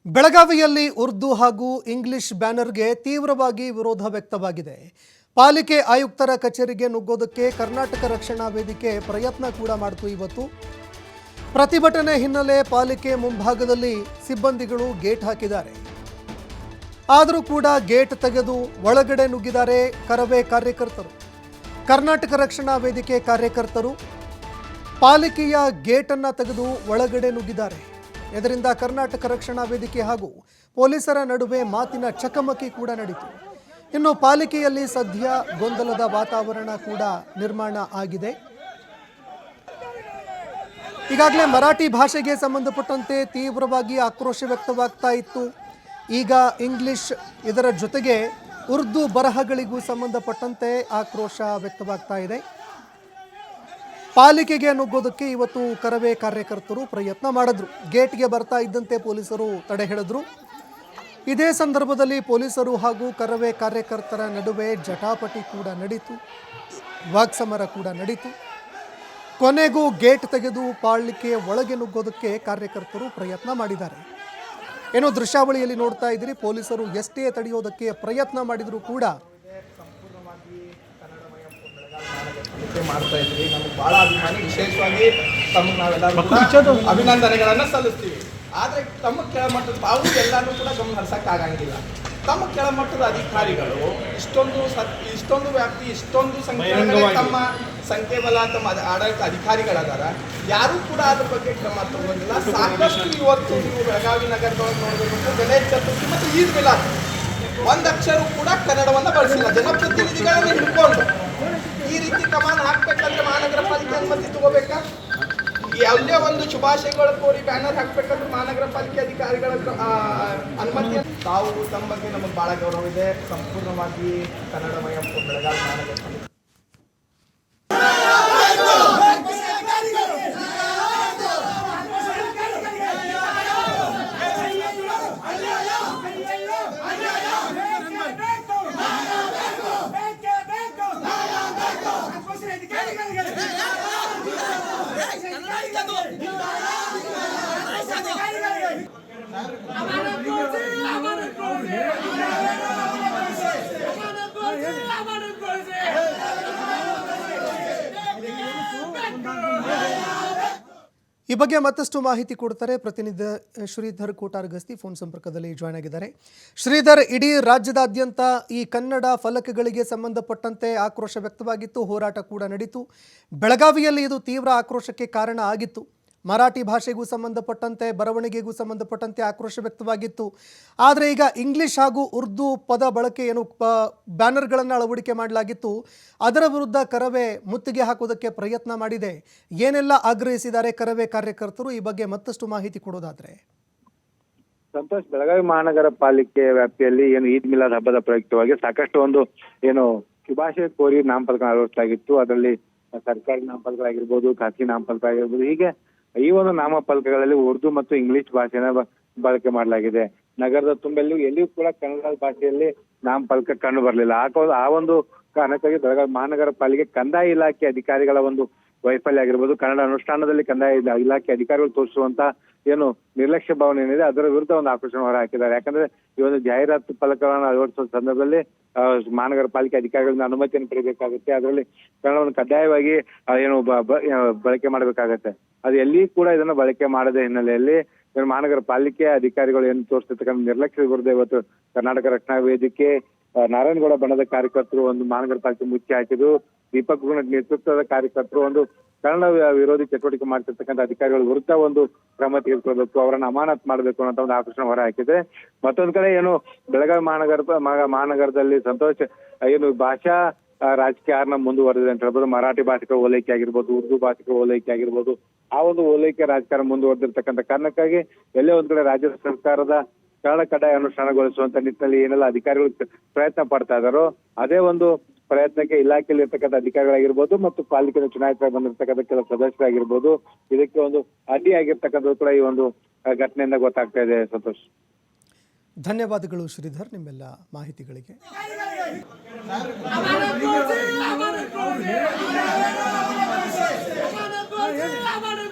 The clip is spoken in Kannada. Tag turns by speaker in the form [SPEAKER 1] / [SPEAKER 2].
[SPEAKER 1] ಬೆಳಗಾವಿಯಲ್ಲಿ ಉರ್ದು ಹಾಗೂ ಇಂಗ್ಲಿಷ್ ಬ್ಯಾನರ್ಗೆ ತೀವ್ರವಾಗಿ ವಿರೋಧ ವ್ಯಕ್ತವಾಗಿದೆ. ಪಾಲಿಕೆ ಆಯುಕ್ತರ ಕಚೇರಿಗೆ ನುಗ್ಗೋದಕ್ಕೆ ಕರ್ನಾಟಕ ರಕ್ಷಣಾ ವೇದಿಕೆ ಪ್ರಯತ್ನ ಕೂಡ ಮಾಡಿತು. ಇವತ್ತು ಪ್ರತಿಭಟನೆ ಹಿನ್ನೆಲೆ ಪಾಲಿಕೆ ಮುಂಭಾಗದಲ್ಲಿ ಸಿಬ್ಬಂದಿಗಳು ಗೇಟ್ ಹಾಕಿದ್ದಾರೆ. ಆದರೂ ಕೂಡ ಗೇಟ್ ತೆಗೆದು ಒಳಗಡೆ ನುಗ್ಗಿದ್ದಾರೆ ಕರವೇ ಕಾರ್ಯಕರ್ತರು. ಕರ್ನಾಟಕ ರಕ್ಷಣಾ ವೇದಿಕೆ ಕಾರ್ಯಕರ್ತರು ಪಾಲಿಕೆಯ ಗೇಟನ್ನು ತೆಗೆದು ಒಳಗಡೆ ನುಗ್ಗಿದ್ದಾರೆ. ಇದರಿಂದ ಕರ್ನಾಟಕ ರಕ್ಷಣಾ ವೇದಿಕೆ ಹಾಗೂ ಪೊಲೀಸರ ನಡುವೆ ಮಾತಿನ ಚಕಮಕಿ ಕೂಡ ನಡೆಯಿತು. ಇನ್ನು ಪಾಲಿಕೆಯಲ್ಲಿ ಸದ್ಯ ಗೊಂದಲದ ವಾತಾವರಣ ಕೂಡ ನಿರ್ಮಾಣ ಆಗಿದೆ. ಈಗಾಗಲೇ ಮರಾಠಿ ಭಾಷೆಗೆ ಸಂಬಂಧಪಟ್ಟಂತೆ ತೀವ್ರವಾಗಿ ಆಕ್ರೋಶ ವ್ಯಕ್ತವಾಗ್ತಾ ಇತ್ತು. ಈಗ ಇಂಗ್ಲಿಷ್ ಇದರ ಜೊತೆಗೆ ಉರ್ದು ಬರಹಗಳಿಗೂ ಸಂಬಂಧಪಟ್ಟಂತೆ ಆಕ್ರೋಶ ವ್ಯಕ್ತವಾಗ್ತಾ ಇದೆ. ಪಾಲಿಕೆಗೆ ನುಗ್ಗೋದಕ್ಕೆ ಇವತ್ತು ಕರವೇ ಕಾರ್ಯಕರ್ತರು ಪ್ರಯತ್ನ ಮಾಡಿದ್ರು. ಗೇಟ್ಗೆ ಬರ್ತಾ ಇದ್ದಂತೆ ಪೊಲೀಸರು ತಡೆ ಹಿಡಿದ್ರು. ಇದೇ ಸಂದರ್ಭದಲ್ಲಿ ಪೊಲೀಸರು ಹಾಗೂ ಕರವೇ ಕಾರ್ಯಕರ್ತರ ನಡುವೆ ಜಟಾಪಟಿ ಕೂಡ ನಡೀತು, ವಾಕ್ಸಮರ ಕೂಡ ನಡೀತು. ಕೊನೆಗೂ ಗೇಟ್ ತೆಗೆದು ಪಾಲಿಕೆಯ ಒಳಗೆ ನುಗ್ಗೋದಕ್ಕೆ ಕಾರ್ಯಕರ್ತರು ಪ್ರಯತ್ನ ಮಾಡಿದ್ದಾರೆ. ಏನೋ ದೃಶ್ಯಾವಳಿಯಲ್ಲಿ ನೋಡ್ತಾ ಇದ್ದೀರಿ, ಪೊಲೀಸರು ಎಷ್ಟೇ ತಡೆಯೋದಕ್ಕೆ ಪ್ರಯತ್ನ ಮಾಡಿದರೂ ಕೂಡ
[SPEAKER 2] ಮಾಡ್ತಾ ಇದ್ರಿ. ನಮಗೆ ಬಹಳ ಅಭಿಮಾನಿ, ವಿಶೇಷವಾಗಿ ತಮಗೆ ನಾವೆಲ್ಲರೂ ಅಭಿನಂದನೆಗಳನ್ನು ಸಲ್ಲಿಸ್ತೀವಿ. ಆದರೆ ತಮ್ಮ ಕೆಳಮಟ್ಟದ ತಾವು ಎಲ್ಲರೂ ಕೂಡ ಗಮನ ಹರಿಸಕ್ಕಾಗಂಗಿಲ್ಲ. ತಮ್ಮ ಕೆಳಮಟ್ಟದ ಅಧಿಕಾರಿಗಳು ಇಷ್ಟೊಂದು ವ್ಯಾಪ್ತಿ, ಇಷ್ಟೊಂದು ಸಂಖ್ಯೆ ತಮ್ಮ ಸಂಖ್ಯೆಬಲ ತಮ್ಮ ಆಡಳಿತ ಅಧಿಕಾರಿಗಳದಾರ, ಯಾರೂ ಕೂಡ ಅದ್ರ ಬಗ್ಗೆ ಕ್ರಮ ತಗೊಂಡಿಲ್ಲ. ಸಾಕಷ್ಟು ಇವತ್ತು ನೀವು ಬೆಳಗಾವಿ ನಗರದೊಳಗೆ ನೋಡಬೇಕು, ಗಣೇಶ ಚತುರ್ಥಿ ಮತ್ತು ಈದ್ ಮಿಲಾದ್ ಒಂದಕ್ಷರ ಕೂಡ ಕನ್ನಡವನ್ನು ಬಳಸಿಲ್ಲ. ಜನಪ್ರತಿನಿಧಿಗಳನ್ನು ಹಿಡ್ಕೊಂಡು ಈ ರೀತಿ ಕಮಾನ ಹಾಕ್ಬೇಕಂದ್ರೆ ಮಹಾನಗರ ಪಾಲಿಕೆ ಅನುಮತಿ ತಗೋಬೇಕಾ? ಯಾವುದೇ ಒಂದು ಶುಭಾಶಯಗಳು ಕೋರಿ ಬ್ಯಾನರ್ ಹಾಕ್ಬೇಕಂದ್ರೆ ಮಹಾನಗರ ಪಾಲಿಕೆ ಅಧಿಕಾರಿಗಳ ಅನುಮತಿ. ತಾವು ತಮ್ಮ ಬಗ್ಗೆ ನಮಗೆ ಬಹಳ ಗೌರವ ಇದೆ. ಸಂಪೂರ್ಣವಾಗಿ ಕನ್ನಡಮಯ ಬೆಳಗಾವಿ ಮಹಾನಗರ ಪಾಲಿಕೆ
[SPEAKER 1] ಈ ಬಗ್ಗೆ ಮತ್ತಷ್ಟು ಮಾಹಿತಿ ಕೊಡ್ತಾರೆ ಪ್ರತಿನಿಧಿ ಶ್ರೀಧರ್ ಕೋಟಾರಗಸ್ತಿ ಫೋನ್ ಸಂಪರ್ಕದಲ್ಲಿ ಜಾಯ್ನ್ ಆಗಿದ್ದಾರೆ. ಶ್ರೀಧರ್, ಇಡೀ ರಾಜ್ಯದಾದ್ಯಂತ ಈ ಕನ್ನಡ ಫಲಕಗಳಿಗೆ ಸಂಬಂಧಪಟ್ಟಂತೆ ಆಕ್ರೋಶ ವ್ಯಕ್ತವಾಗಿತ್ತು, ಹೋರಾಟ ಕೂಡ ನಡೀತು. ಬೆಳಗಾವಿಯಲ್ಲಿ ಇದು ತೀವ್ರ ಆಕ್ರೋಶಕ್ಕೆ ಕಾರಣ ಆಗಿತ್ತು. ಮರಾಠಿ ಭಾಷೆಗೂ ಸಂಬಂಧಪಟ್ಟಂತೆ, ಬರವಣಿಗೆಗೂ ಸಂಬಂಧಪಟ್ಟಂತೆ ಆಕ್ರೋಶ ವ್ಯಕ್ತವಾಗಿತ್ತು. ಆದರೆ ಈಗ ಇಂಗ್ಲಿಷ್ ಹಾಗೂ ಉರ್ದು ಪದ ಬಳಕೆ ಏನು ಬ್ಯಾನರ್ಗಳನ್ನು ಅಳವಡಿಕೆ ಮಾಡಲಾಗಿತ್ತು, ಅದರ ವಿರುದ್ಧ ಕರವೇ ಮುತ್ತಿಗೆ ಹಾಕೋದಕ್ಕೆ ಪ್ರಯತ್ನ ಮಾಡಿದೆ. ಏನೆಲ್ಲ ಆಗ್ರಹಿಸಿದ್ದಾರೆ ಕರವೇ ಕಾರ್ಯಕರ್ತರು? ಈ ಬಗ್ಗೆ ಮತ್ತಷ್ಟು ಮಾಹಿತಿ ಕೊಡೋದಾದ್ರೆ.
[SPEAKER 3] ಸಂತೋಷ್, ಬೆಳಗಾವಿ ಮಹಾನಗರ ಪಾಲಿಕೆ ವ್ಯಾಪ್ತಿಯಲ್ಲಿ ಏನು ಈದ್ ಮಿಲಾದ್ ಹಬ್ಬದ ಪ್ರಯುಕ್ತವಾಗಿ ಸಾಕಷ್ಟು ಒಂದು ಏನು ಶುಭಾಶಯ ಕೋರಿ ನಾಮಫಲಕ ಅಳವಡಿಸಲಾಗಿತ್ತು. ಅದರಲ್ಲಿ ಸರ್ಕಾರಿ ನಾಮಫಲಕಗಳಾಗಿರ್ಬೋದು, ಖಾಸಗಿ ನಾಮಫಲಕಗಳಾಗಿರ್ಬೋದು, ಹೀಗೆ ಈ ಒಂದು ನಾಮಫಲಕಗಳಲ್ಲಿ ಉರ್ದು ಮತ್ತು ಇಂಗ್ಲಿಷ್ ಭಾಷೆನ ಬಳಕೆ ಮಾಡಲಾಗಿದೆ. ನಗರದ ತುಂಬೆಲ್ಲೂ ಎಲ್ಲಿಯೂ ಕೂಡ ಕನ್ನಡ ಭಾಷೆಯಲ್ಲಿ ನಾಮಫಲಕ ಕಂಡು ಬರಲಿಲ್ಲ. ಆ ಒಂದು ಕಾರಣಕ್ಕಾಗಿ ಬೆಳಗಾವಿ ಮಹಾನಗರ ಪಾಲಿಕೆ ಕಂದಾಯ ಇಲಾಖೆ ಅಧಿಕಾರಿಗಳ ಒಂದು ವೈಫಲ್ಯ ಆಗಿರ್ಬೋದು, ಕನ್ನಡ ಅನುಷ್ಠಾನದಲ್ಲಿ ಕಂದಾಯ ಇಲಾಖೆ ಅಧಿಕಾರಿಗಳು ತೋರಿಸುವಂತ ಏನು ನಿರ್ಲಕ್ಷ್ಯ ಭಾವನೆ ಏನಿದೆ ಅದರ ವಿರುದ್ಧ ಒಂದು ಆಕ್ರೋಶ ಹೊರ ಹಾಕಿದ್ದಾರೆ. ಯಾಕಂದ್ರೆ ಈ ಒಂದು ಜಾಹೀರಾತು ಫಲಕಗಳನ್ನು ಅಳವಡಿಸುವ ಸಂದರ್ಭದಲ್ಲಿ ಮಹಾನಗರ ಪಾಲಿಕೆ ಅಧಿಕಾರಿಗಳಿಂದ ಅನುಮತಿಯನ್ನು ಪಡೆಯಬೇಕಾಗುತ್ತೆ. ಅದರಲ್ಲಿ ಕನ್ನಡವನ್ನು ಕಡ್ಡಾಯವಾಗಿ ಏನು ಬಳಕೆ ಮಾಡಬೇಕಾಗತ್ತೆ. ಅದು ಎಲ್ಲಿ ಕೂಡ ಇದನ್ನ ಬಳಕೆ ಮಾಡದ ಹಿನ್ನೆಲೆಯಲ್ಲಿ ಮಹಾನಗರ ಪಾಲಿಕೆ ಅಧಿಕಾರಿಗಳು ಏನು ತೋರಿಸ್ತಿರ್ತಕ್ಕಂಥ ನಿರ್ಲಕ್ಷ್ಯದ ವಿರುದ್ಧ ಇವತ್ತು ಕರ್ನಾಟಕ ರಕ್ಷಣಾ ವೇದಿಕೆ, ನಾರಾಯಣಗೌಡ ಬಣದ ಕಾರ್ಯಕರ್ತರು ಒಂದು ಮಹಾನಗರ ಪಾಲಿಕೆ ಮುಚ್ಚಿ ಹಾಕಿದ್ರು. ದೀಪಕ್ ಗುಣ ನೇತೃತ್ವದ ಕಾರ್ಯಕರ್ತರು ಒಂದು ಕನ್ನಡ ವಿರೋಧಿ ಚಟುವಟಿಕೆ ಮಾಡ್ತಿರ್ತಕ್ಕಂಥ ಅಧಿಕಾರಿಗಳ ವಿರುದ್ಧ ಒಂದು ಕ್ರಮ ತೆಗೆದುಕೊಳ್ಬೇಕು, ಅವರನ್ನ ಅಮಾನತ್ ಮಾಡಬೇಕು ಅನ್ನೋ ಒಂದು ಆಕರ್ಷಣೆ ಹೊರ ಹಾಕಿದೆ. ಮತ್ತೊಂದ್ ಕಡೆ ಏನು ಬೆಳಗಾವಿ ಮಹಾನಗರದಲ್ಲಿ ಸಂತೋಷ್ ಏನು ಭಾಷಾ ರಾಜಕೀಯ ಮುಂದುವರೆದಿದೆ ಅಂತ ಹೇಳ್ಬೋದು. ಮರಾಠಿ ಭಾಷಿಕ ಓಲೈಕೆ ಆಗಿರ್ಬೋದು, ಉರ್ದು ಭಾಷಿಕ ಓಲೈಕೆ ಆಗಿರ್ಬೋದು, ಆ ಒಂದು ಓಲೈಕೆ ರಾಜಕಾರಣ ಮುಂದುವರೆದಿರ್ತಕ್ಕಂಥ ಕಾರಣಕ್ಕಾಗಿ ಎಲ್ಲೇ ಒಂದ್ ಕಡೆ ರಾಜ್ಯ ಸರ್ಕಾರದ ಕನ್ನಡ ಕಡ್ಡಾಯ ಅನುಷ್ಠಾನಗೊಳಿಸುವಂತ ನಿಟ್ಟಿನಲ್ಲಿ ಏನೆಲ್ಲ ಅಧಿಕಾರಿಗಳು ಪ್ರಯತ್ನ ಪಡ್ತಾ ಇದ್ದಾರೋ ಅದೇ ಒಂದು ಪ್ರಯತ್ನಕ್ಕೆ ಇಲಾಖೆಯಲ್ಲಿ ಇರ್ತಕ್ಕಂಥ ಅಧಿಕಾರಿಗಳಾಗಿರ್ಬೋದು ಮತ್ತು ಪಾಲಿಕೆ ಚುನಾಯಿತರಾಗಿ ಬಂದಿರ್ತಕ್ಕಂಥ ಕೆಲ ಸದಸ್ಯರಾಗಿರ್ಬೋದು ಇದಕ್ಕೆ ಒಂದು ಅಡ್ಡಿಯಾಗಿರ್ತಕ್ಕಂಥದ್ದು ಕೂಡ ಈ ಒಂದು ಘಟನೆಯಿಂದ ಗೊತ್ತಾಗ್ತಾ ಇದೆ. ಸಂತೋಷ್,
[SPEAKER 1] ಧನ್ಯವಾದಗಳು ಶ್ರೀಧರ್ ನಿಮ್ಮೆಲ್ಲ ಮಾಹಿತಿಗಳಿಗೆ.
[SPEAKER 4] Aman